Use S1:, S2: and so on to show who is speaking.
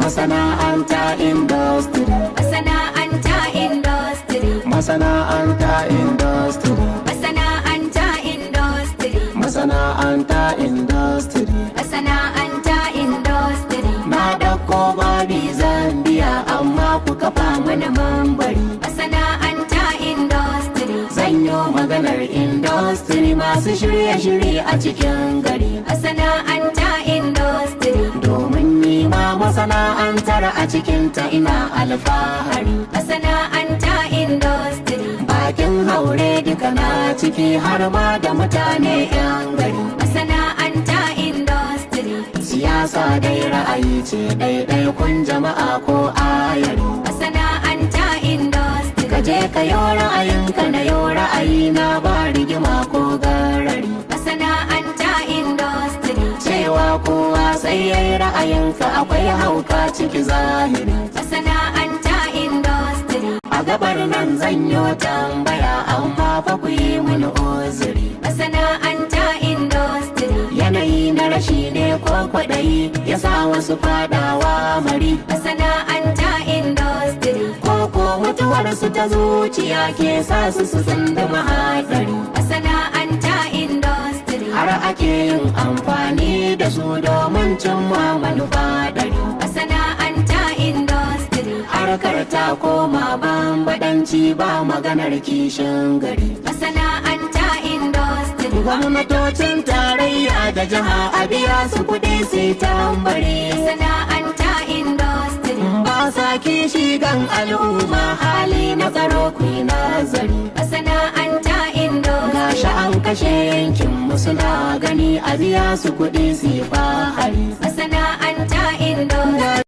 S1: Masana'anta industry.
S2: Masana'anta industry.
S1: Masana'anta industry.
S2: Masana'anta industry.
S1: Masana'anta industry.
S2: Masana'anta industry.
S1: Na ɗauko babi Zambiya amma ku kafa mana mambari.
S2: Masana'anta industry.
S1: Zanyo maganar industry masu shirye-shirye a cikin gari.
S2: Masana'anta industry.
S1: Domin nima masana'antar a cikinta ina alfahari.
S2: Masana'anta industry.
S1: Bakin haure duka na ciki har ma da mutane 'yan gari.
S2: Masana'anta industry.
S1: Siyasa dai ra'ayi ce ɗaiɗai kun jama'a ko ayari.
S2: Masana'anta industry.
S1: Ka je ka yo ra'ayinka na yo ra'ayi na ba rigima ko garari.
S2: Masana'anta industry.
S1: Cewa kowa sai yayi ra'ayinka akwai hauka ciki zahiri.
S2: Masana'anta industry.
S1: A gabar nan zan yo tambaya amma fa ku yi mini uzuri.
S2: Masana'anta industry.
S1: Yanayi na rashi ne ko kwaɗayi ya sa wasu fadawa mari.
S2: Masana'anta industry.
S1: Ko mutuwarsu ta zuciya ke sa su tsunduma hatsari.
S2: Masana'anta industry.
S1: Har ake yin amfani da su domin cimma manufa ɗari.
S2: Masana'anta industry.
S1: Harkar ta koma bambadanci ba maganar kishin gari.
S2: Masana'anta industry.
S1: Gwamnatocin tarayya da jiha a biya su kuɗi su tambari.
S2: Masana'anta industry.
S1: Ba sa kishi gan al'umma hali na tsaro ku yi nazari.
S2: Masana'anta industry.
S1: Gashi an kashe yankin mu suna gani a biya su kuɗi su